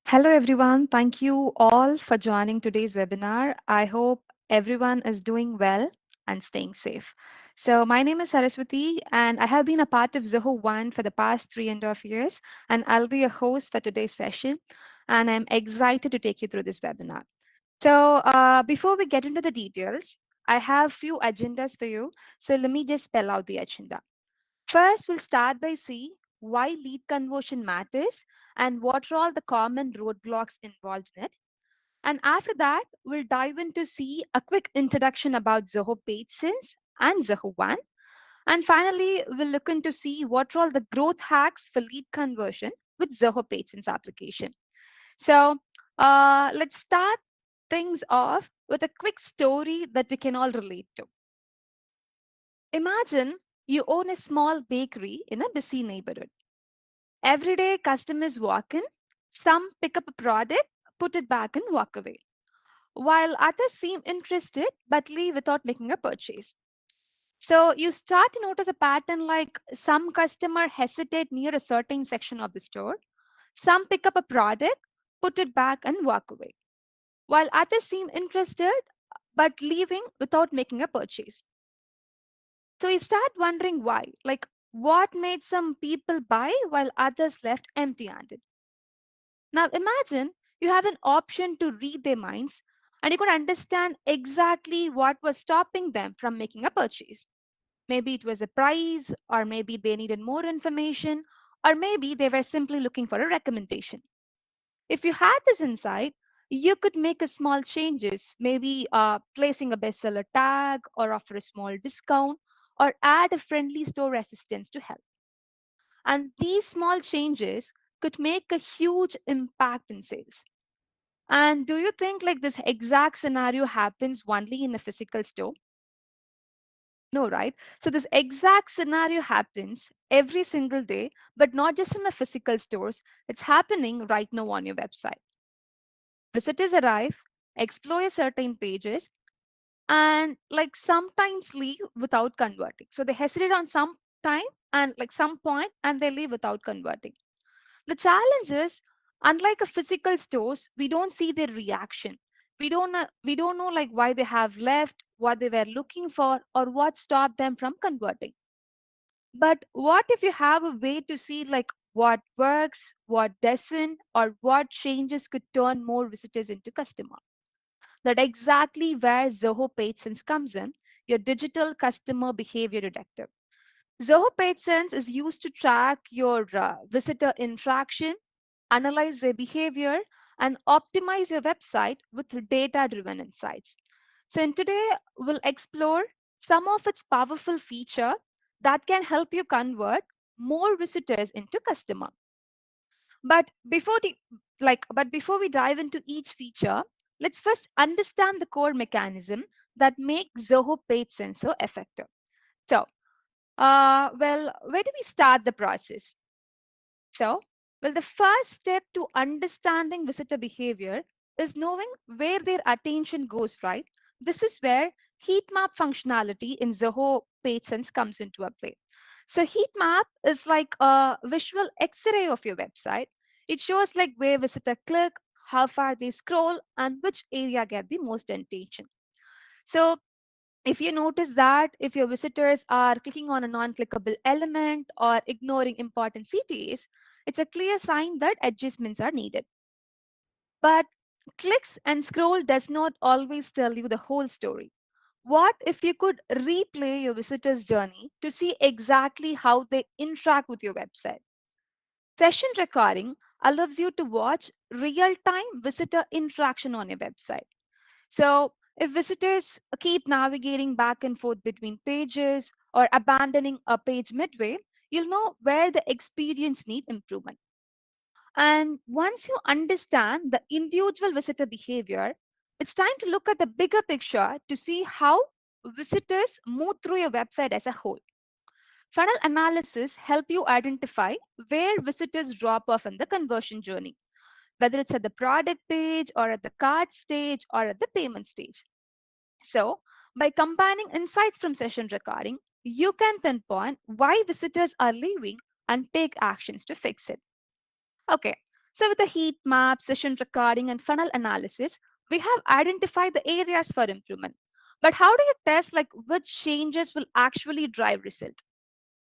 Hello, everyone. Thank you all for joining today's webinar. I hope everyone is doing well and staying safe. So, my name is Saraswati, and I have been a part of Zoho One for the past 3.5 years, and I'll be a host for today's session. And I'm excited to take you through this webinar. So, before we get into the details, I have few agendas for you. So, let me just spell out the agenda. First, we'll start by seeing why lead conversion matters and what are all the common roadblocks involved in it. And after that, we'll dive in to see a quick introduction about Zoho Pagesense and Zoho One. And finally, we'll look into see what are all the growth hacks for lead conversion with Zoho Pagesense application. So let's start things off with a quick story that we can all relate to. Imagine you own a small bakery in a busy neighborhood. Every day, customers walk in, some pick up a product, put it back, and walk away, while others seem interested but leave without making a purchase. So you start to notice a pattern like some customer hesitate near a certain section of the store, some pick up a product, put it back, and walk away, while others seem interested but leaving without making a purchase. So you start wondering why, like what made some people buy while others left empty handed. Now imagine you have an option to read their minds and you could understand exactly what was stopping them from making a purchase. Maybe it was a price, or maybe they needed more information, or maybe they were simply looking for a recommendation. If you had this insight, you could make a small changes, maybe placing a bestseller tag, or offer a small discount, or add a friendly store assistance to help. And these small changes could make a huge impact in sales. And do you think like this exact scenario happens only in a physical store? No, right? So this exact scenario happens every single day, but not just in the physical stores. It's happening right now on your website. Visitors arrive, explore certain pages, and like sometimes leave without converting. So they hesitate on some time and like some point and they leave without converting. The challenge is, unlike a physical stores, we don't see their reaction. We don't know like why they have left, what they were looking for, or what stopped them from converting. But what if you have a way to see like what works, what doesn't, or what changes could turn more visitors into customer? That exactly where Zoho PageSense comes in, your digital customer behavior detector. Zoho PageSense is used to track your visitor interaction, analyze their behavior, and optimize your website with data-driven insights. So in today, we'll explore some of its powerful feature that can help you convert more visitors into customer. But before we dive into each feature, let's first understand the core mechanism that makes Zoho PageSense so effective. So, where do we start the process? So, the first step to understanding visitor behavior is knowing where their attention goes, right? This is where heat map functionality in Zoho PageSense comes into a play. So, heat map is like a visual X-ray of your website. It shows like where visitor click, how far they scroll, and which area get the most attention. So, if you notice that if your visitors are clicking on a non-clickable element or ignoring important CTAs, it's a clear sign that adjustments are needed. But clicks and scroll does not always tell you the whole story. What if you could replay your visitor's journey to see exactly how they interact with your website? Session recording allows you to watch real-time visitor interaction on your website. So, if visitors keep navigating back and forth between pages or abandoning a page midway, you'll know where the experience need improvement. And once you understand the individual visitor behavior, it's time to look at the bigger picture to see how visitors move through your website as a whole. Funnel analysis help you identify where visitors drop off in the conversion journey, whether it's at the product page or at the cart stage or at the payment stage. So, by combining insights from session recording, you can pinpoint why visitors are leaving and take actions to fix it. Okay, So, with the heat map, session recording, and funnel analysis, we have identified the areas for improvement. But how do you test like which changes will actually drive result?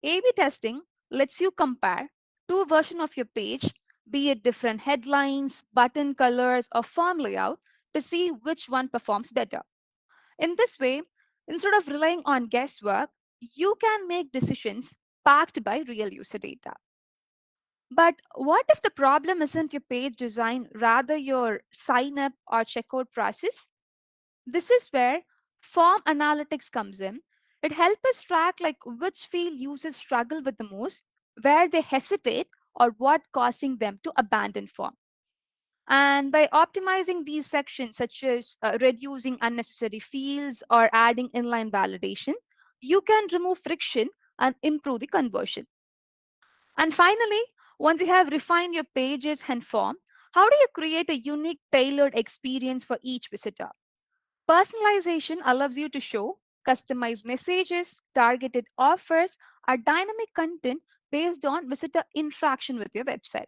A/B testing lets you compare two versions of your page, be it different headlines, button colors, or form layout, to see which one performs better. In this way, instead of relying on guesswork, you can make decisions backed by real user data. But what if the problem isn't your page design, rather your sign up or checkout process? This is where form analytics comes in. It helps us track like which field users struggle with the most, where they hesitate, or what causing them to abandon form. And by optimizing these sections, such as reducing unnecessary fields or adding inline validation, you can remove friction and improve the conversion. And finally, once you have refined your pages and form, how do you create a unique tailored experience for each visitor? Personalization allows you to show customized messages, targeted offers, or dynamic content based on visitor interaction with your website.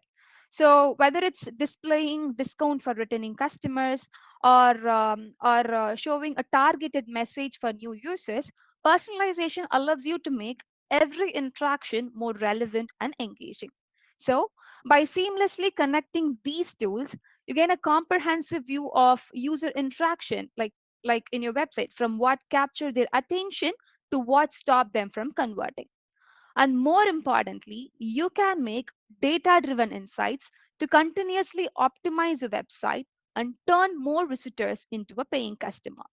So whether it's displaying discount for returning customers or showing a targeted message for new users, personalization allows you to make every interaction more relevant and engaging. So by seamlessly connecting these tools, you gain a comprehensive view of user interaction, like in your website, from what captured their attention to what stopped them from converting. And more importantly, you can make data driven insights to continuously optimize your website and turn more visitors into a paying customer.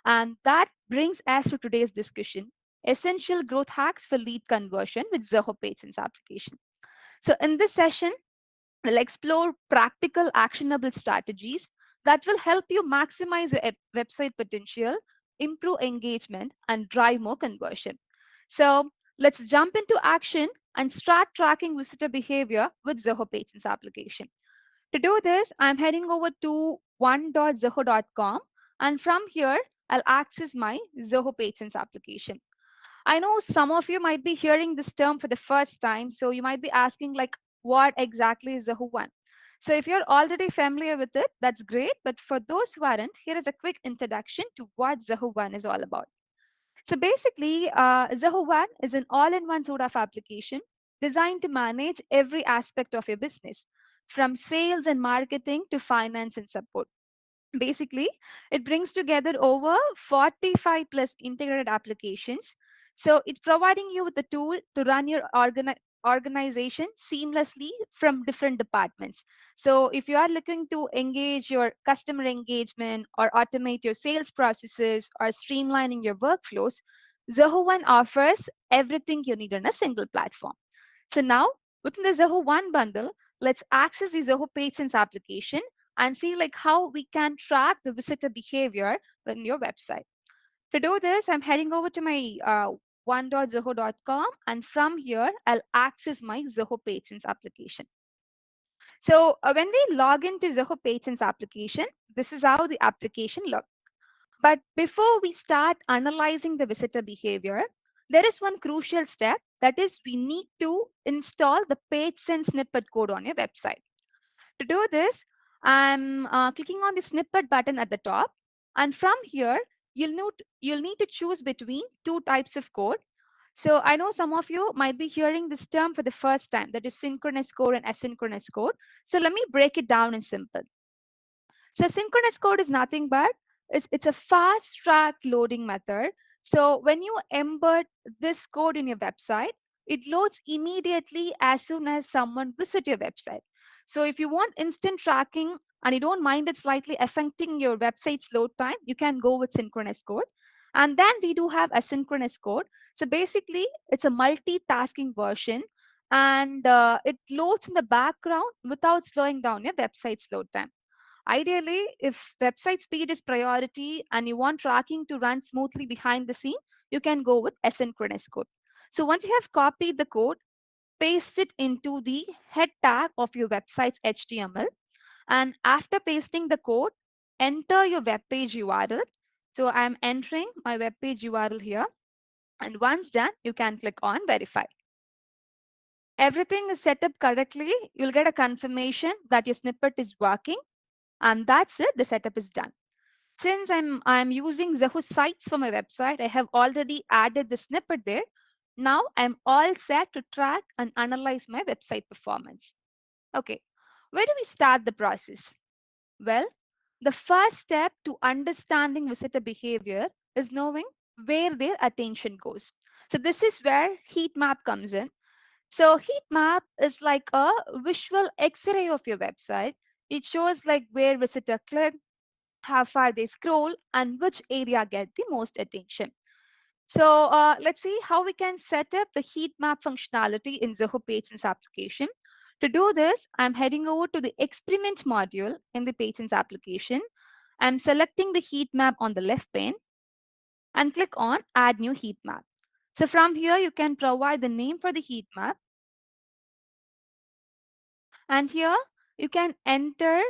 And that brings us to today's discussion: essential growth hacks for lead conversion with Zoho Pagesense application. So, in this session, we'll explore practical, actionable strategies that will help you maximize your website potential, improve engagement, and drive more conversion. So, let's jump into action and start tracking visitor behavior with Zoho Pagesense application. To do this, I'm heading over to one.zoho.com, and from here, I'll access my Zoho Pagesense application. I know some of you might be hearing this term for the first time, so you might be asking, like, what exactly is Zoho One? So if you're already familiar with it, that's great. But for those who aren't, here is a quick introduction to what Zoho One is all about. So basically, Zoho One is an all-in-one sort of application designed to manage every aspect of your business, from sales and marketing to finance and support. Basically, it brings together over 45 plus integrated applications. So it's providing you with the tool to run your organization seamlessly from different departments. So if you are looking to engage your customer engagement or automate your sales processes or streamlining your workflows, Zoho One offers everything you need on a single platform. So now, within the Zoho One bundle, let's access the Zoho PageSense application and see like how we can track the visitor behavior on your website. To do this, I'm heading over to my one.zoho.com, and from here, I'll access my Zoho PageSense application. So when we log into Zoho PageSense application, this is how the application looks. But before we start analyzing the visitor behavior, there is one crucial step, that is, we need to install the PageSense snippet code on your website. To do this, I'm clicking on the snippet button at the top. And from here, you'll need to choose between two types of code. So I know some of you might be hearing this term for the first time, that is synchronous code and asynchronous code. So let me break it down in simple. So synchronous code is nothing but it's a fast track loading method. So when you embed this code in your website, it loads immediately as soon as someone visits your website. So if you want instant tracking and you don't mind it slightly affecting your website's load time, you can go with synchronous code. And then we do have asynchronous code. So basically, it's a multitasking version, and it loads in the background without slowing down your website's load time. Ideally, if website speed is priority and you want tracking to run smoothly behind the scene, you can go with asynchronous code. So once you have copied the code, paste it into the head tag of your website's HTML. And after pasting the code, enter your web page URL. So I'm entering my web page URL here. And once done, you can click on verify. everything is set up correctly, you'll get a confirmation that your snippet is working, and that's it, the setup is done. Since I'm using Zoho Sites for my website, I have already added the snippet there. Now I'm all set to track and analyze my website performance. Okay, where do we start the process? Well, the first step to understanding visitor behavior is knowing where their attention goes. So this is where heat map comes in. So heat map is like a visual X-ray of your website. It shows like where visitor click, how far they scroll, and which area get the most attention. So let's see how we can set up the heat map functionality in Zoho Pagesense application. To do this, I'm heading over to the experiment module in the Pagesense application. I'm selecting the heat map on the left pane and click on Add New Heat Map. So from here, you can provide the name for the heat map. And here you can enter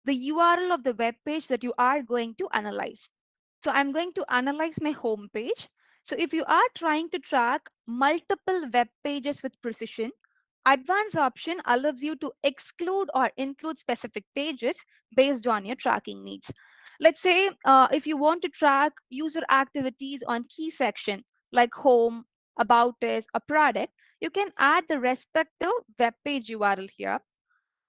the URL of the web page that you are going to analyze. So I'm going to analyze my home page. So if you are trying to track multiple web pages with precision, advanced option allows you to exclude or include specific pages based on your tracking needs. Let's say if you want to track user activities on key section like home, about us, a product, you can add the respective web page URL here.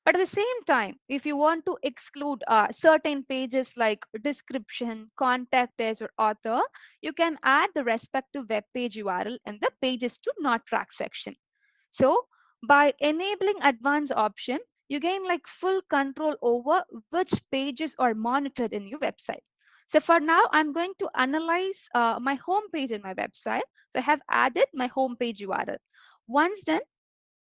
But at the same time, if you want to exclude certain pages like description, contact us, or author, you can add the respective web page URL in the pages to not track section. So by enabling advanced option, you gain like full control over which pages are monitored in your website. So for now, I'm going to analyze my home page in my website. So I have added my home page URL. Once done,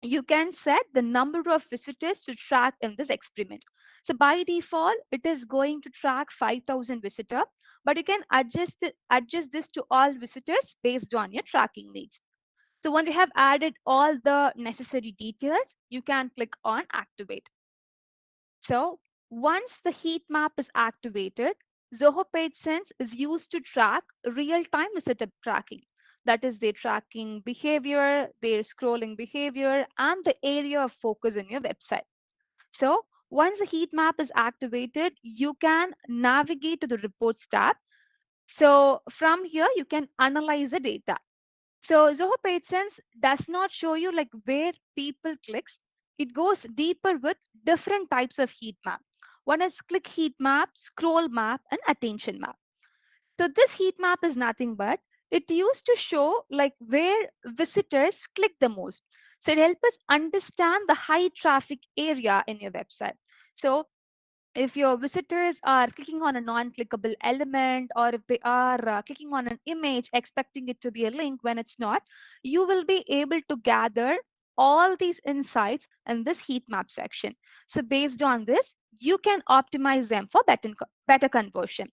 you can set the number of visitors to track in this experiment. So by default, it is going to track 5,000 visitor, but you can adjust this to all visitors based on your tracking needs. So once you have added all the necessary details, you can click on activate. So once the heat map is activated, Zoho Pagesense is used to track real-time visitor tracking. That is, their tracking behavior, their scrolling behavior, and the area of focus in your website. So once the heat map is activated, you can navigate to the reports tab. So from here, you can analyze the data. So Zoho PageSense does not show you like where people clicks. It goes deeper with different types of heat map. One is click heat map, scroll map, and attention map. So this heat map is nothing but it used to show like where visitors click the most. So it helps us understand the high traffic area in your website. So if your visitors are clicking on a non-clickable element, or if they are clicking on an image expecting it to be a link when it's not, you will be able to gather all these insights in this heat map section. So based on this, you can optimize them for better conversion.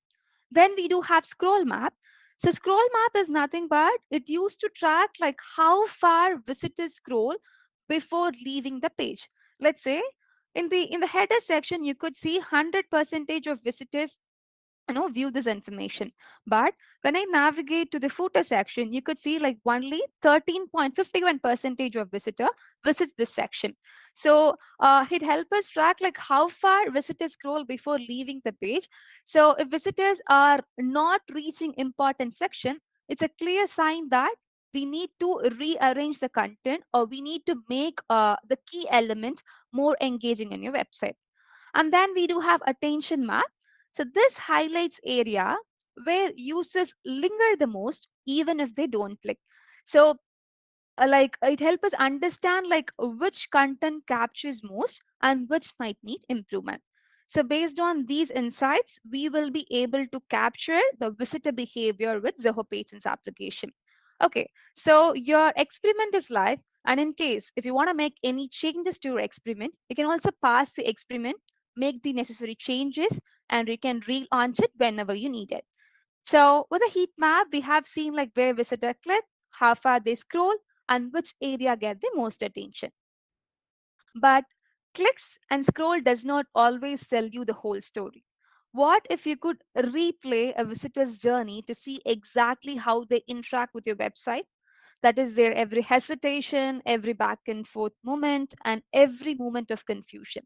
Then we do have scroll map. So scroll map is nothing but it used to track like how far visitors scroll before leaving the page. Let's say in the header section, you could see 100 percentage of visitors view this information, but when I navigate to the footer section, you could see like only 13.51 percentage of visitor visits this section. So it helps us track like how far visitors scroll before leaving the page. So if visitors are not reaching important section, it's a clear sign that we need to rearrange the content, or we need to make the key element more engaging in your website. And then we do have attention map. So this highlights area where users linger the most, even if they don't click. So like it helps us understand like which content captures most and which might need improvement. So based on these insights, we will be able to capture the visitor behavior with Zoho Pagesense application. Okay, so your experiment is live, and in case if you want to make any changes to your experiment, you can also pass the experiment, make the necessary changes, and you can relaunch it whenever you need it. So with a heat map, we have seen like where visitor click, how far they scroll, and which area get the most attention. But clicks and scroll does not always tell you the whole story. What if you could replay a visitor's journey to see exactly how they interact with your website? That is their every hesitation, every back and forth movement, and every moment of confusion.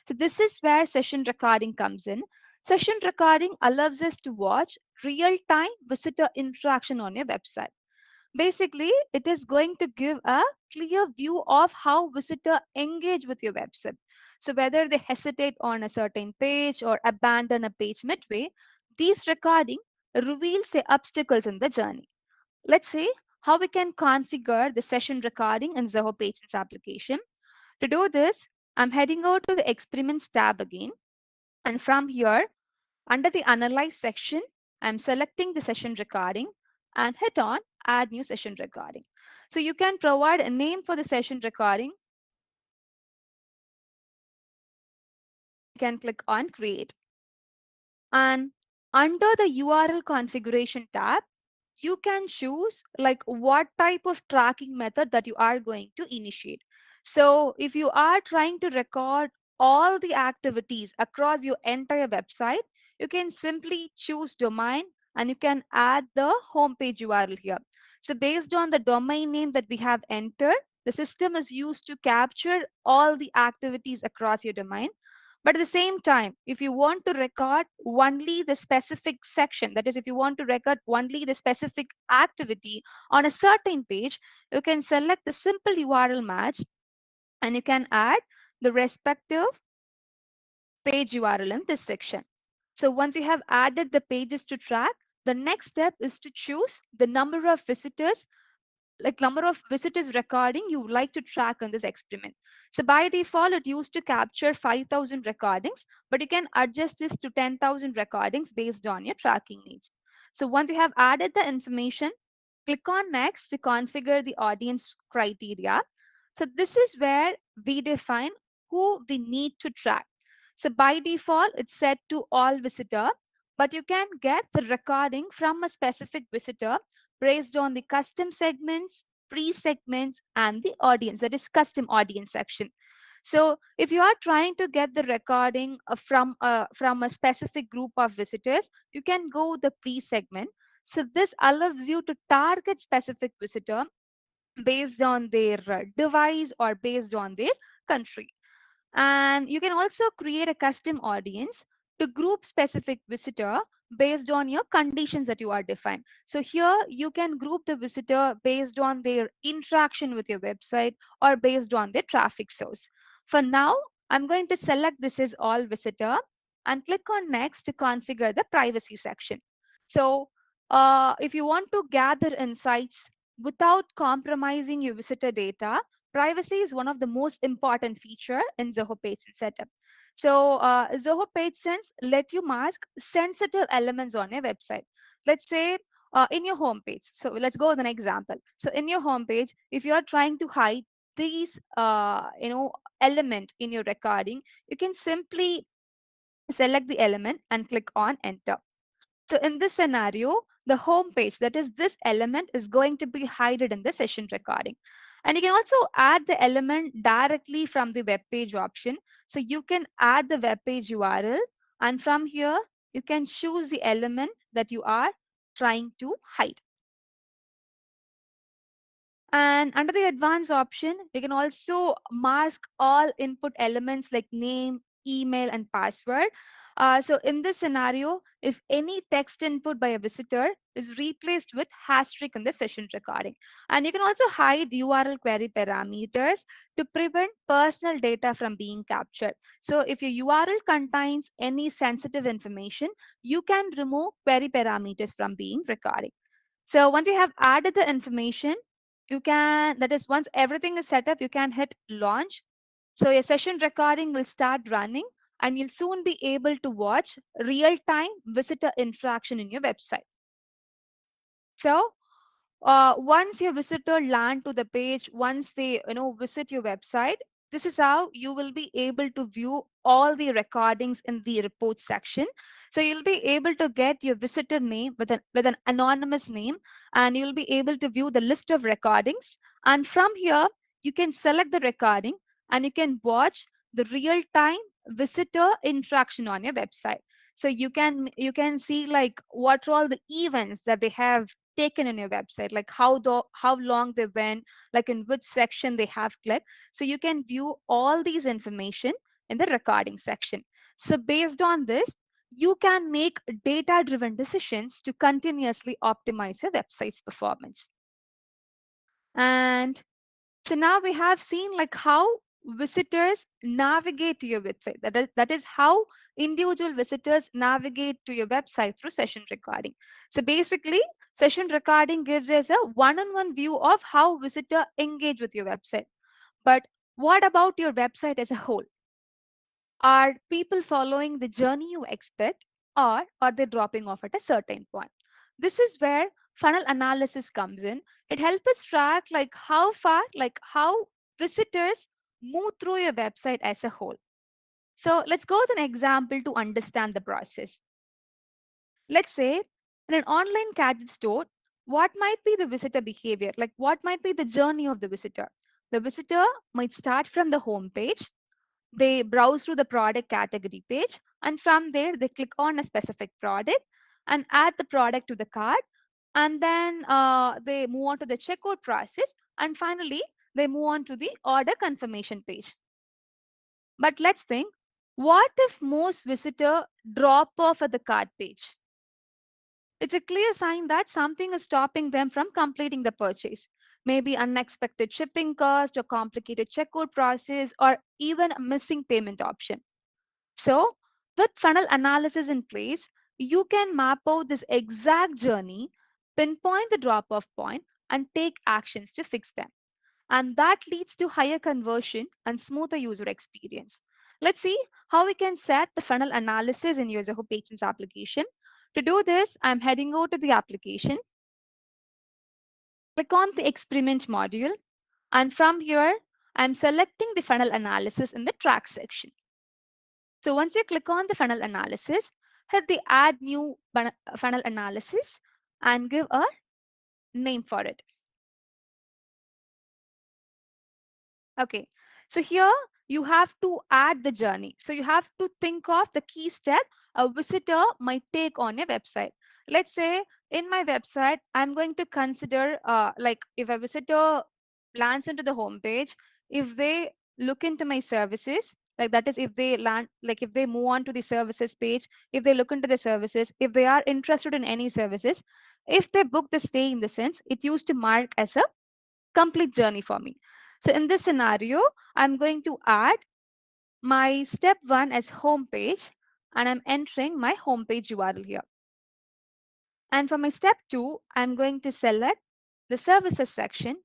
So this is where session recording comes in. Session recording allows us to watch real-time visitor interaction on your website. Basically, it is going to give a clear view of how visitor engage with your website. So whether they hesitate on a certain page or abandon a page midway, these recording reveals the obstacles in the journey. Let's see how we can configure the session recording in Zoho Pagesense application. To do this, I'm heading over to the Experiments tab again. And from here, under the Analyze section, I'm selecting the session recording and hit on Add New Session Recording. So you can provide a name for the session recording. You can click on Create. And under the URL configuration tab, you can choose like what type of tracking method that you are going to initiate. So if you are trying to record all the activities across your entire website, you can simply choose domain and you can add the homepage URL here. So based on the domain name that we have entered, the system is used to capture all the activities across your domain. But at the same time, if you want to record only the specific section, that is, if you want to record only the specific activity on a certain page, you can select the simple URL match and you can add the respective page URL in this section. So once you have added the pages to track, the next step is to choose the number of visitors, like number of visitors recording you would like to track on this experiment. So by default, it used to capture 5,000 recordings, but you can adjust this to 10,000 recordings based on your tracking needs. So once you have added the information, click on Next to configure the audience criteria. So this is where we define who we need to track. So by default, it's set to all visitor, but you can get the recording from a specific visitor based on the custom segments, pre-segments, and the audience, that is custom audience section. So if you are trying to get the recording from a specific group of visitors, you can go the pre-segment. So this allows you to target specific visitor based on their device or based on their country. And you can also create a custom audience to group specific visitor based on your conditions that you are defined. So here you can group the visitor based on their interaction with your website or based on their traffic source. For now, I'm going to select this as all visitor and click on next to configure the privacy section. So if you want to gather insights without compromising your visitor data, privacy is one of the most important feature in Zoho PageSense setup. So Zoho PageSense let you mask sensitive elements on your website. Let's say in your homepage. So let's go with an example. So in your homepage, if you are trying to hide these element in your recording, you can simply select the element and click on enter. So in this scenario, the home page, that is this element is going to be hidden in the session recording. And you can also add the element directly from the web page option. So you can add the web page URL and from here, you can choose the element that you are trying to hide. And under the advanced option, you can also mask all input elements like name, email, and password. So in this scenario, if any text input by a visitor is replaced with asterisk in the session recording. And you can also hide URL query parameters to prevent personal data from being captured. So if your URL contains any sensitive information, you can remove query parameters from being recording. So once you have added the information, you can, that is once everything is set up, you can hit launch. So your session recording will start running and you'll soon be able to watch real-time visitor interaction in your website. So once your visitor land to the page, once they visit your website, this is how you will be able to view all the recordings in the report section. So you'll be able to get your visitor name with an anonymous name, and you'll be able to view the list of recordings. And from here, you can select the recording and you can watch the real time visitor interaction on your website. So you can see like what are all the events that they have taken in your website, like how long they went, like in which section they have clicked. So you can view all these information in the recording section. So based on this, you can make data driven decisions to continuously optimize your website's performance. And so now we have seen like how visitors navigate to your website. That is how individual visitors navigate to your website through session recording. So basically, session recording gives us a one-on-one view of how visitor engage with your website. But what about your website as a whole? Are people following the journey you expect, or are they dropping off at a certain point? This is where funnel analysis comes in. It helps us track like how far, like how visitors move through your website as a whole. So let's go with an example to understand the process. Let's say in an online gadget store, what might be the visitor behavior? Like what might be the journey of the visitor? The visitor might start from the home page. They browse through the product category page, and from there they click on a specific product and add the product to the cart, and then they move on to the checkout process, and finally they move on to the order confirmation page. But let's think, what if most visitor drop off at the cart page? It's a clear sign that something is stopping them from completing the purchase. Maybe unexpected shipping cost or complicated checkout process or even a missing payment option. So, with funnel analysis in place, you can map out this exact journey, pinpoint the drop off point, and take actions to fix them. And that leads to higher conversion and smoother user experience. Let's see how we can set the funnel analysis in your Zoho Pagesense application. To do this, I'm heading over to the application, click on the experiment module, and from here, I'm selecting the funnel analysis in the track section. So once you click on the funnel analysis, hit the add new funnel analysis and give a name for it. Okay, so here you have to add the journey. So you have to think of the key step a visitor might take on your website. Let's say in my website, I'm going to consider like if a visitor lands into the home page, if they look into my services, like that is if they land, like if they move on to the services page, if they look into the services, if they are interested in any services, if they book the stay in the sense, it used to mark as a complete journey for me. So in this scenario, I'm going to add my step one as home page, and I'm entering my home page URL here. And for my step two, I'm going to select the services section.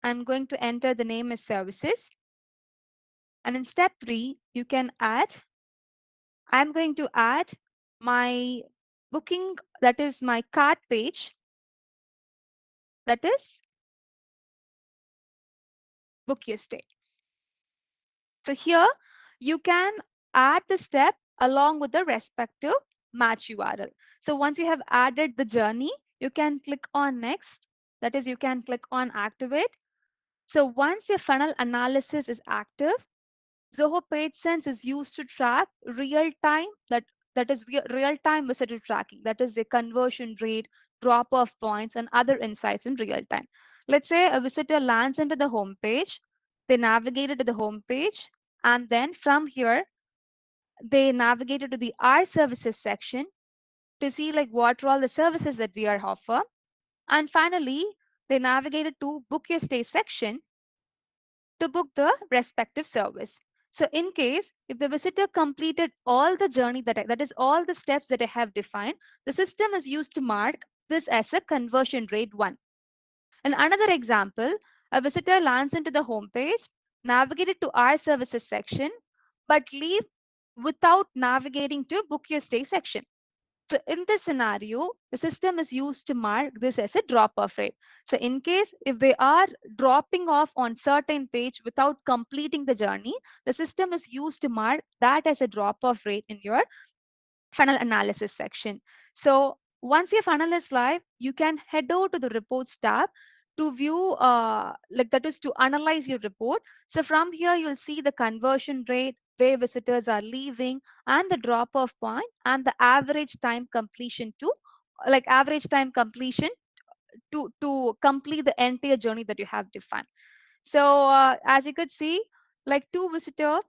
I'm going to enter the name as services. And in step three, you can add, I'm going to add my booking, that is my cart page, that is book your stay. So here you can add the step along with the respective match URL. So once you have added the journey, you can click on next. That is, you can click on activate. So once your funnel analysis is active, Zoho Pagesense is used to track real time, that is real time visitor tracking. That is the conversion rate, drop off points, and other insights in real time. Let's say a visitor lands into the home page, they navigated to the home page, and then from here they navigated to the our services section to see like what are all the services that we are offer, and finally they navigated to book your stay section to book the respective service. So in case if the visitor completed all the journey that is all the steps that I have defined, the system is used to mark this as a conversion rate 1. In another example, a visitor lands into the home page, navigated to our services section, but leave without navigating to book your stay section. So in this scenario, the system is used to mark this as a drop-off rate. So in case if they are dropping off on certain page without completing the journey, the system is used to mark that as a drop-off rate in your funnel analysis section. So once your funnel is live, you can head over to the reports tab to view, like that is to analyze your report. So from here, you'll see the conversion rate, where visitors are leaving, and the drop off point, and the average time completion to like average time completion to complete the entire journey that you have defined. So as you could see, like two visitor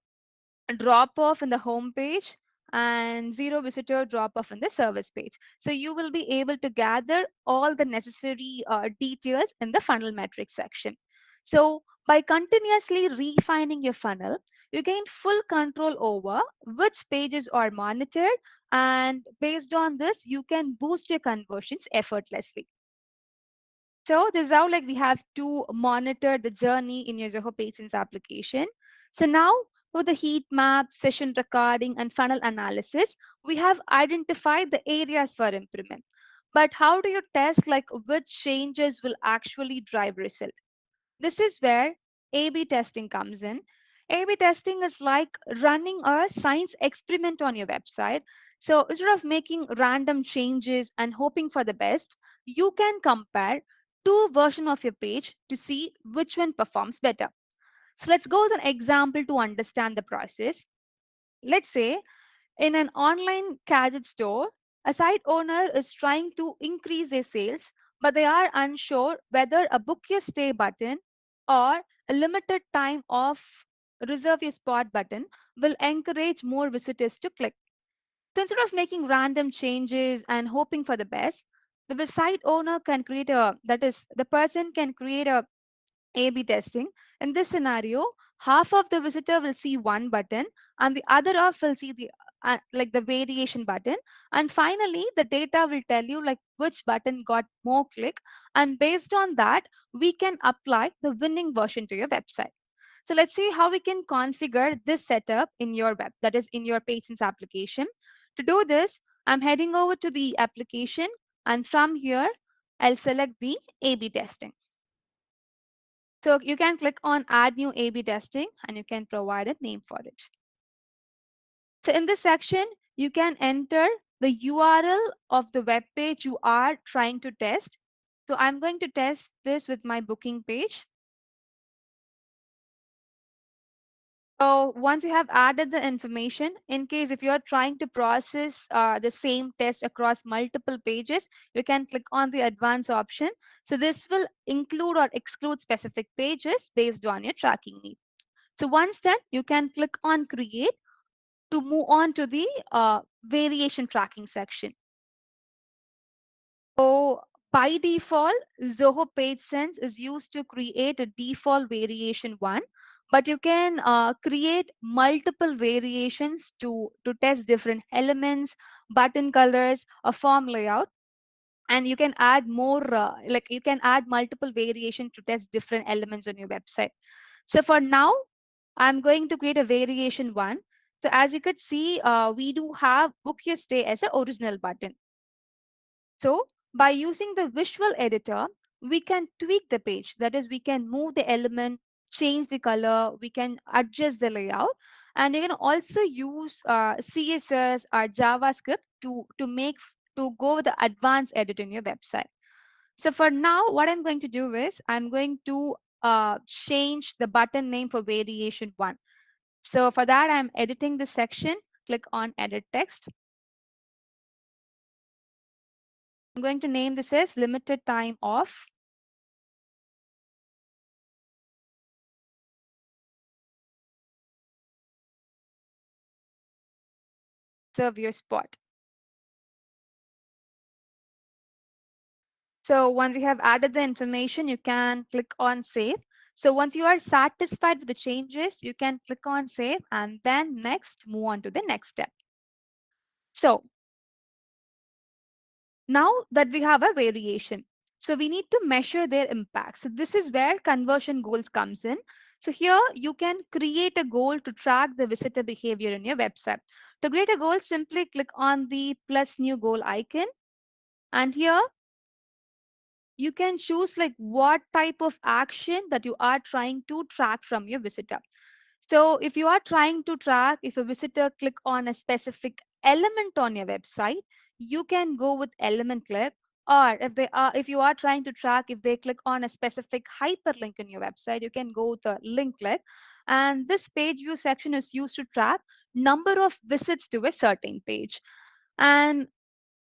drop off in the home page and zero visitor drop off in the service page. So you will be able to gather all the necessary details in the funnel metrics section. So by continuously refining your funnel, you gain full control over which pages are monitored, and based on this, you can boost your conversions effortlessly. So this is how like we have to monitor the journey in your Zoho Pagesense application. So now with the heat map, session recording, and funnel analysis, we have identified the areas for improvement. But how do you test like which changes will actually drive result? This is where A/B testing comes in. A/B testing is like running a science experiment on your website. So instead of making random changes and hoping for the best, you can compare two versions of your page to see which one performs better. So let's go with an example to understand the process. Let's say in an online gadget store, a site owner is trying to increase their sales, but they are unsure whether a book your stay button or a limited time of reserve your spot button will encourage more visitors to click. So instead of making random changes and hoping for the best, the site owner can create a, that is, the person can create a A/B testing. In this scenario, half of the visitor will see one button and the other half will see the like the variation button. And finally, the data will tell you like which button got more click. And based on that, we can apply the winning version to your website. So let's see how we can configure this setup in your web, that is in your Pagesense application. To do this, I'm heading over to the application, and from here, I'll select the A/B testing. So you can click on add new A/B testing and you can provide a name for it. So in this section, you can enter the URL of the web page you are trying to test. So I'm going to test this with my booking page. So once you have added the information, in case if you're trying to process the same test across multiple pages, you can click on the advanced option. So this will include or exclude specific pages based on your tracking need. So once done, you can click on create to move on to the variation tracking section. So by default, Zoho Pagesense is used to create a default variation one, but you can create multiple variations to test different elements, button colors, a form layout, and you can add more, like you can add multiple variation to test different elements on your website. So for now, I'm going to create a variation one. So as you could see, we do have book your stay as an original button. So by using the visual editor, we can tweak the page. That is, we can move the element, change the color, we can adjust the layout, and you can also use CSS or JavaScript to go with the advanced edit in your website. So for now, what I'm going to do is I'm going to change the button name for variation one. So for that, I'm editing this section. Click on edit text. I'm going to name this as limited time off. Serve your spot. So once you have added the information, you can click on save. So once you are satisfied with the changes, you can click on save and then next move on to the next step. So now that we have a variation, so we need to measure their impact. So this is where conversion goals comes in. So here you can create a goal to track the visitor behavior in your website. To create a goal, simply click on the plus new goal icon, and here you can choose like what type of action that you are trying to track from your visitor. So if you are trying to track if a visitor click on a specific element on your website, you can go with element click. Or if you are trying to track if they click on a specific hyperlink in your website, you can go with the link click. And this page view section is used to track number of visits to a certain page. And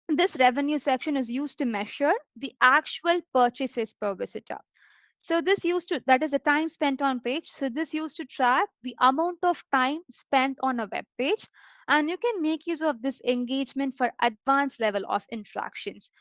This revenue section is used to measure the actual purchases per visitor. So this used to, that is the time spent on page. So this used to track the amount of time spent on a web page, and you can make use of this engagement for advanced level of interactions.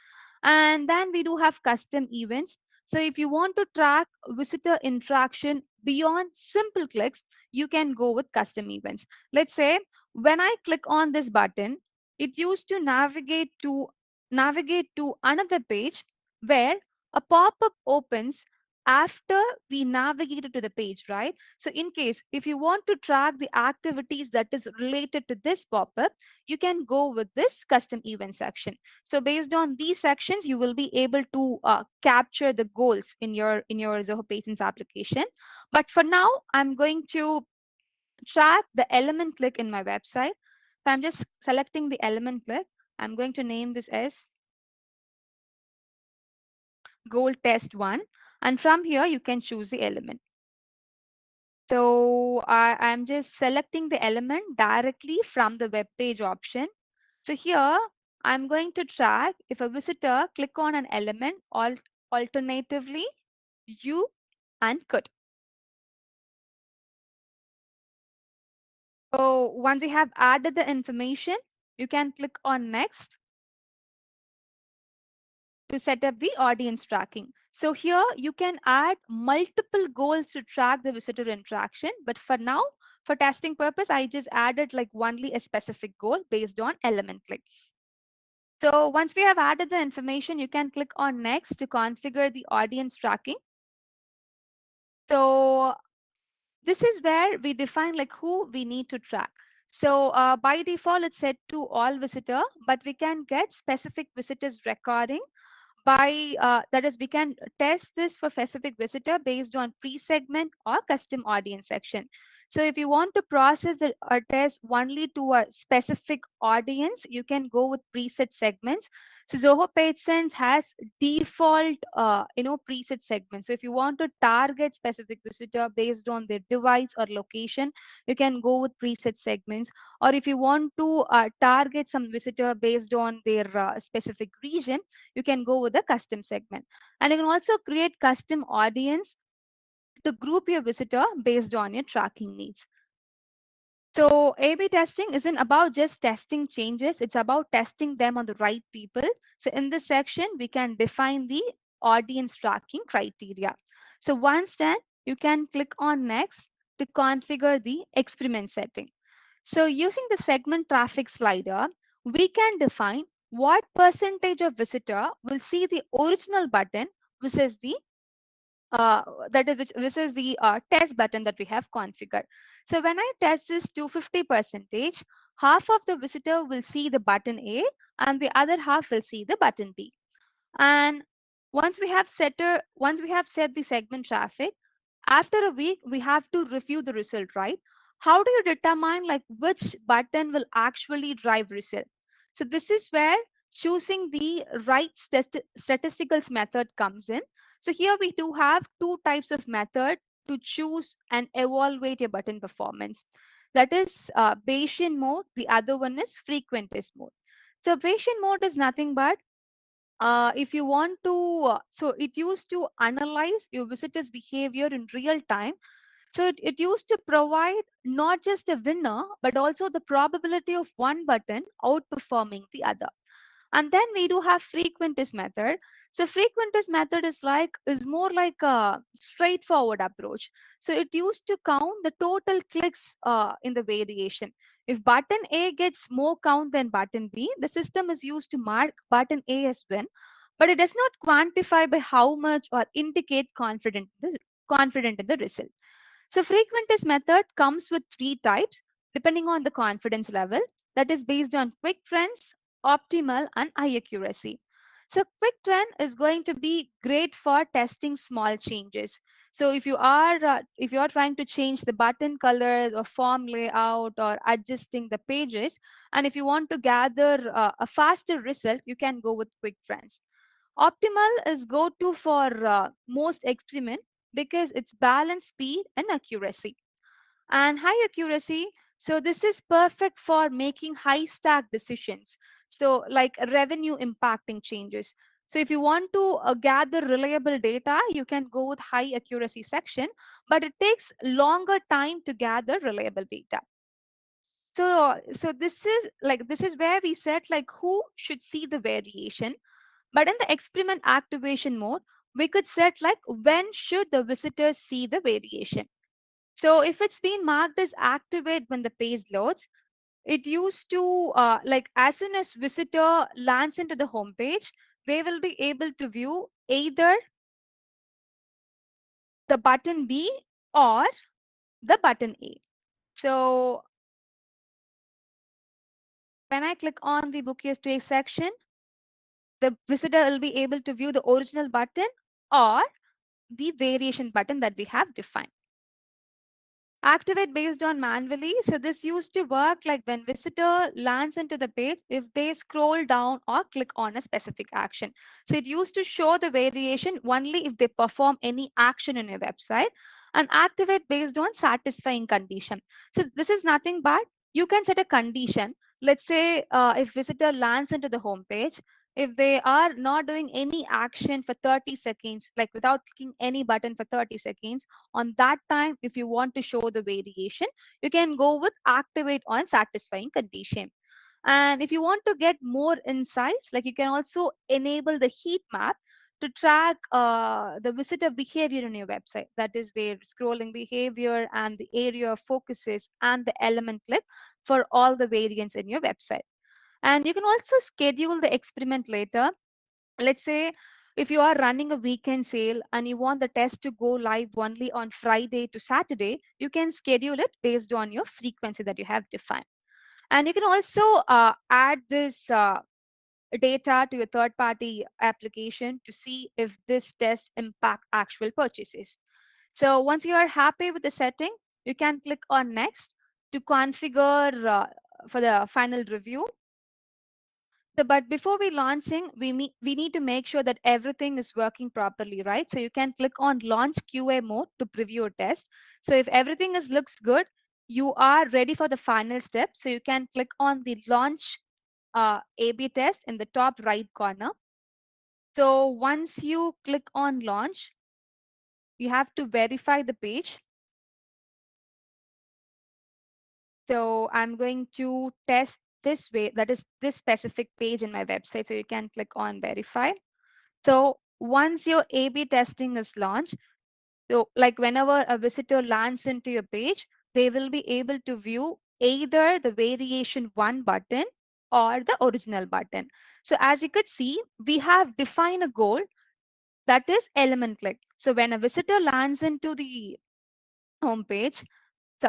And then we do have custom events. So if you want to track visitor interaction beyond simple clicks, you can go with custom events. Let's say when I click on this button, it used to navigate to another page where a pop-up opens after we navigated to the page, right? So in case if you want to track the activities that is related to this pop-up, you can go with this custom event section. So based on these sections, you will be able to capture the goals in your Zoho Pagesense application. But for now, I'm going to track the element click in my website. So I'm just selecting the element click. I'm going to name this as goal test one. And from here, you can choose the element. So I'm just selecting the element directly from the web page option. So here, I'm going to track if a visitor click on an element alternatively you and could. So once you have added the information, you can click on next to set up the audience tracking. So here you can add multiple goals to track the visitor interaction. But for now, for testing purpose, I just added like only a specific goal based on element click. So once we have added the information, you can click on next to configure the audience tracking. So this is where we define like who we need to track. So by default, it's set to all visitor, but we can get specific visitors recording by that is we can test this for specific visitor based on pre-segment or custom audience section. So if you want to process the test only to a specific audience, you can go with preset segments. So Zoho PageSense has default preset segments. So if you want to target specific visitor based on their device or location, you can go with preset segments. Or if you want to target some visitor based on their specific region, you can go with a custom segment. And you can also create custom audience to group your visitor based on your tracking needs. So A/B testing isn't about just testing changes, it's about testing them on the right people. So in this section, we can define the audience tracking criteria. So once done, you can click on next to configure the experiment setting. So using the segment traffic slider, we can define what percentage of visitor will see the original button versus the uh, this is the test button that we have configured. So when I test this to 50%, half of the visitor will see the button A and the other half will see the button B. And once we have set the segment traffic, after a week we have to review the result, right? How do you determine like which button will actually drive result? So this is where choosing the right statisticals method comes in. So here we do have two types of method to choose and evaluate your button performance. That is Bayesian mode. The other one is frequentist mode. So Bayesian mode is nothing but if you want to so it used to analyze your visitors behavior in real time. So it used to provide not just a winner but also the probability of one button outperforming the other. And then we do have frequentist method. So frequentist method is more like a straightforward approach. So it used to count the total clicks in the variation. If button A gets more count than button B, the system is used to mark button A as win, but it does not quantify by how much or indicate confident in the result. So frequentist method comes with three types depending on the confidence level, that is based on quick trends, optimal and high accuracy. So quick trend is going to be great for testing small changes. So if you are trying to change the button colors or form layout or adjusting the pages, and if you want to gather a faster result, you can go with quick trends. Optimal is go to for most experiment because it's balance speed and accuracy. And high accuracy, so this is perfect for making high stack decisions. So, like revenue impacting changes. So, if you want to gather reliable data, you can go with high accuracy section, but it takes longer time to gather reliable data. So this is where we set like who should see the variation. But in the experiment activation mode, we could set like when should the visitors see the variation. So if it's been marked as activate when the page loads, it used to like as soon as visitor lands into the home page, they will be able to view either the button B or the button A. So when I click on the book history section, the visitor will be able to view the original button or the variation button that we have defined. Activate based on manually. So this used to work like when visitor lands into the page, if they scroll down or click on a specific action. So it used to show the variation only if they perform any action in your website. And activate based on satisfying condition. So this is nothing but you can set a condition. Let's say if visitor lands into the home page, if they are not doing any action for 30 seconds, like without clicking any button for 30 seconds, on that time, if you want to show the variation, you can go with activate on satisfying condition. And if you want to get more insights, like you can also enable the heat map to track the visitor behavior on your website. That is their scrolling behavior and the area of focuses and the element click for all the variants in your website. And you can also schedule the experiment later. Let's say if you are running a weekend sale and you want the test to go live only on Friday to Saturday, you can schedule it based on your frequency that you have defined. And you can also add this data to your third party application to see if this test impact actual purchases. So once you are happy with the setting, you can click on next to configure for the final review. So, but before we launching, we need to make sure that everything is working properly, right? So you can click on launch QA mode to preview a test. So if everything is looks good, you are ready for the final step. So you can click on the launch A/B test in the top right corner. So once you click on launch, you have to verify the page. So I'm going to test this way, that is this specific page in my website. So you can click on verify. So once your A/B testing is launched, so like whenever a visitor lands into your page, they will be able to view either the variation one button or the original button. So as you could see, we have defined a goal that is element click. So when a visitor lands into the home page,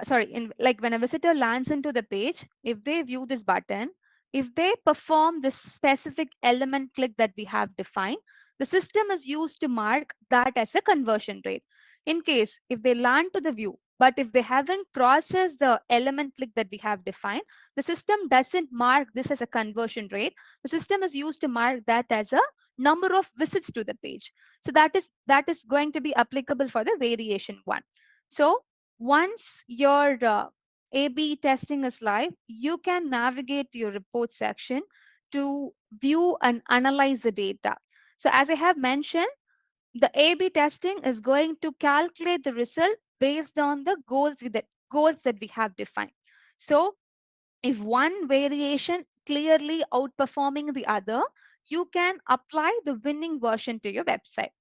sorry, like when a visitor lands into the page, if they view this button, if they perform this specific element click that we have defined, the system is used to mark that as a conversion rate. In case if they land to the view, but if they haven't processed the element click that we have defined, the system doesn't mark this as a conversion rate. The system is used to mark that as a number of visits to the page. So that is going to be applicable for the variation one. So once your A/B testing is live, you can navigate to your report section to view and analyze the data. So as I have mentioned, the A/B testing is going to calculate the result based on the goals that we have defined. So if one variation clearly outperforming the other, you can apply the winning version to your website.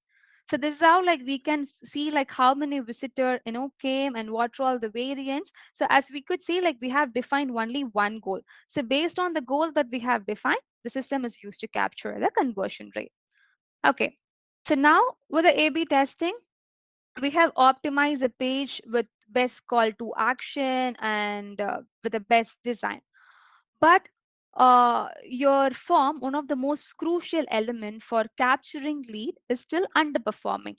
So this is how like we can see like how many visitor came and what were all the variants. So as we could see, like we have defined only one goal. So based on the goal that we have defined, the system is used to capture the conversion rate. Okay, so now with the A/B testing, we have optimized a page with best call to action and with the best design. But your form, one of the most crucial element for capturing lead, is still underperforming.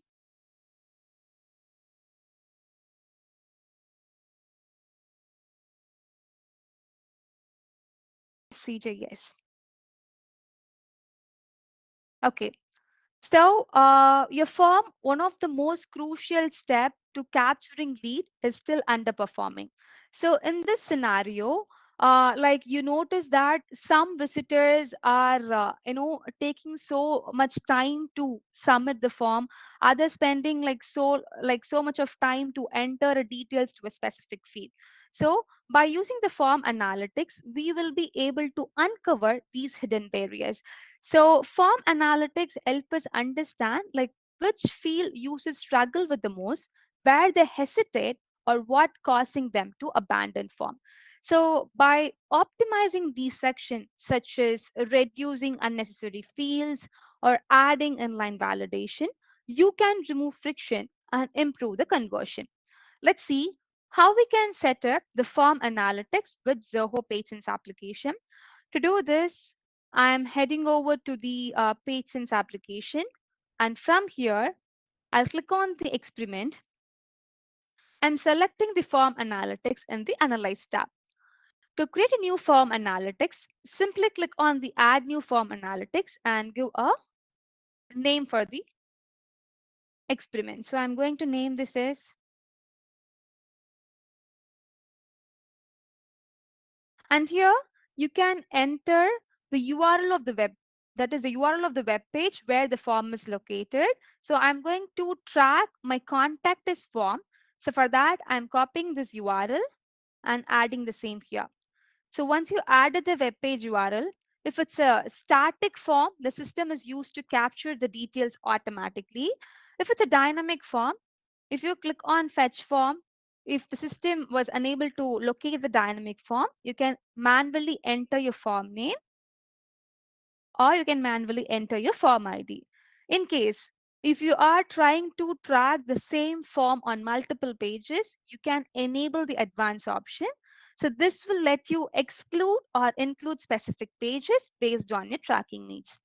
CJ, yes. Okay. So your form, one of the most crucial step to capturing lead is still underperforming. So in this scenario, Like you notice that some visitors are taking so much time to submit the form, others spending like so much of time to enter a details to a specific field. So by using the form analytics, we will be able to uncover these hidden barriers. So form analytics help us understand like which field users struggle with the most, where they hesitate, or what causing them to abandon form. So, by optimizing these sections, such as reducing unnecessary fields or adding inline validation, you can remove friction and improve the conversion. Let's see how we can set up the form analytics with Zoho Pagesense application. To do this, I'm heading over to the Pagesense application, and from here, I'll click on the experiment. I'm selecting the form analytics in the Analyze tab. To create a new form analytics, simply click on the Add New Form Analytics and give a name for the experiment. So I'm going to name this as, and here you can enter the URL of the web, that is the URL of the web page where the form is located. So I'm going to track my contact us form. So for that, I'm copying this URL and adding the same here. So once you added the web page URL, if it's a static form, the system is used to capture the details automatically. If it's a dynamic form, if you click on fetch form, if the system was unable to locate the dynamic form, you can manually enter your form name, or you can manually enter your form ID. In case if you are trying to track the same form on multiple pages, you can enable the advanced option. So this will let you exclude or include specific pages based on your tracking needs.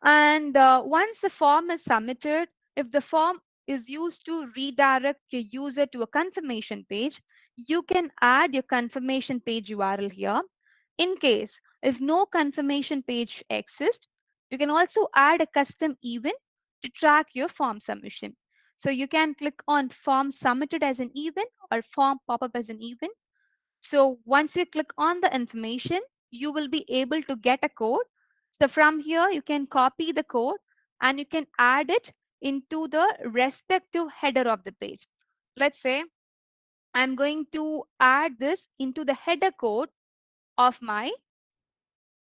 And once the form is submitted, if the form is used to redirect your user to a confirmation page, you can add your confirmation page URL here. In case if no confirmation page exists, you can also add a custom event to track your form submission. So you can click on form submitted as an event or form pop-up as an event. So once you click on the information, you will be able to get a code. So from here, you can copy the code and you can add it into the respective header of the page. Let's say I'm going to add this into the header code of my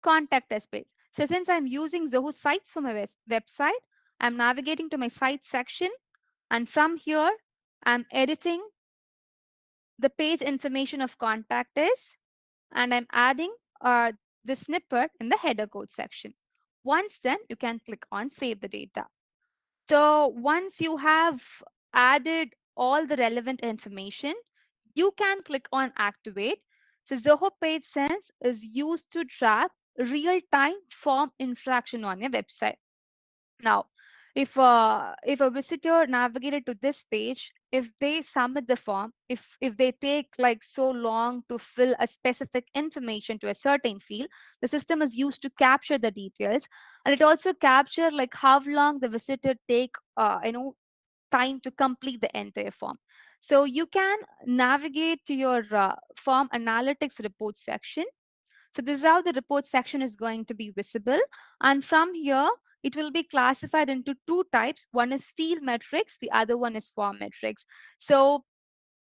contact us page. So since I'm using Zoho Sites for my website, I'm navigating to my site section, and from here, I'm editing the page information of contact us, and I'm adding the snippet in the header code section. Once done, you can click on save the data. So once you have added all the relevant information, you can click on activate. So Zoho Pagesense is used to track real-time form interaction on your website. Now, if a visitor navigated to this page, if they submit the form, if they take like so long to fill a specific information to a certain field, the system is used to capture the details, and it also capture like how long the visitor take time to complete the entire form. So you can navigate to your form analytics report section. So this is how the report section is going to be visible. And from here, it will be classified into two types. One is field metrics, the other one is form metrics. So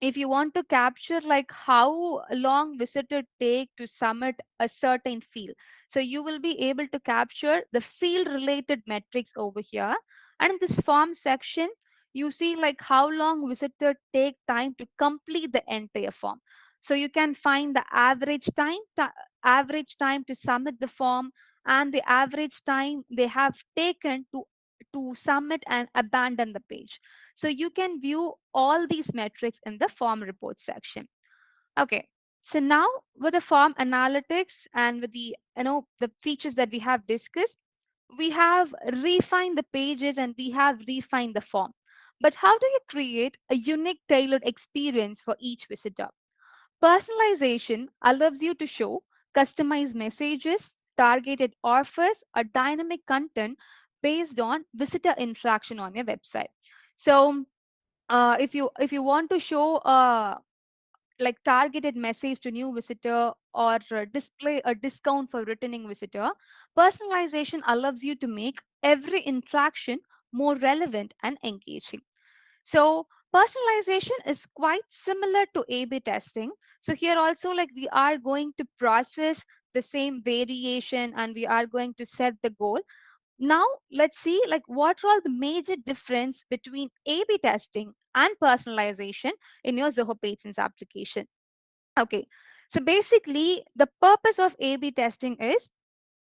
if you want to capture like how long visitor take to submit a certain field, so you will be able to capture the field related metrics over here. And in this form section, you see like how long visitor take time to complete the entire form. So you can find the average time to submit the form, and the average time they have taken to submit and abandon the page. So you can view all these metrics in the form report section. Okay. So now with the form analytics and with the features that we have discussed, we have refined the pages and we have refined the form. But how do you create a unique tailored experience for each visitor? Personalization allows you to show customized messages, targeted offers, or dynamic content based on visitor interaction on your website. So if you want to show like targeted message to new visitor or display a discount for returning visitor. Personalization allows you to make every interaction more relevant and engaging. So personalization is quite similar to A/B testing. So here also, like, we are going to process the same variation and we are going to set the goal. Now let's see, like, what are all the major difference between A/B testing and personalization in your Zoho Pagesense application. Okay, so basically the purpose of A/B testing is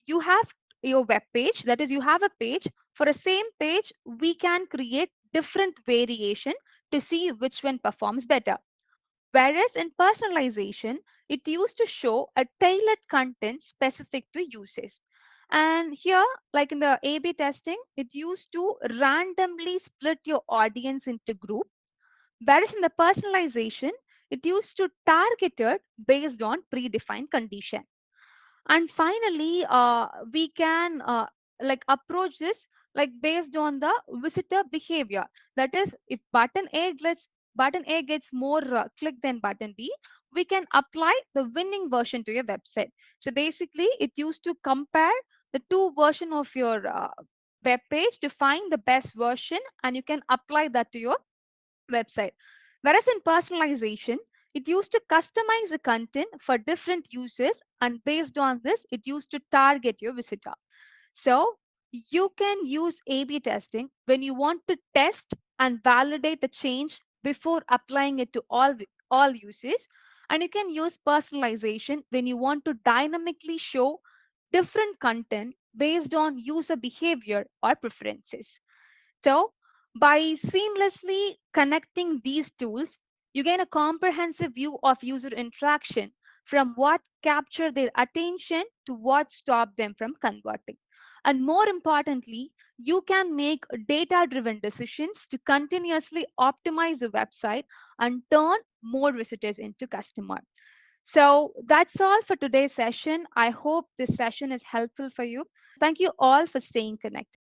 you have your web page, that is, you have a page. For a same page we can create different variation to see which one performs better. Whereas in personalization, it used to show a tailored content specific to users. And here, like in the A/B testing, it used to randomly split your audience into group. Whereas in the personalization, it used to target it based on predefined condition. And finally, we can like approach this like based on the visitor behavior. That is, if button A gets more click than button B, we can apply the winning version to your website. So basically it used to compare the two version of your web page to find the best version, and you can apply that to your website. Whereas in personalization, it used to customize the content for different users, and based on this, it used to target your visitor. So you can use A/B testing when you want to test and validate the change before applying it to all users, and you can use personalization when you want to dynamically show different content based on user behavior or preferences. So, by seamlessly connecting these tools, you gain a comprehensive view of user interaction, from what capture their attention to what stop them from converting. And more importantly, you can make data driven decisions to continuously optimize the website and turn more visitors into customers. So that's all for today's session. I hope this session is helpful for you. Thank you all for staying connected.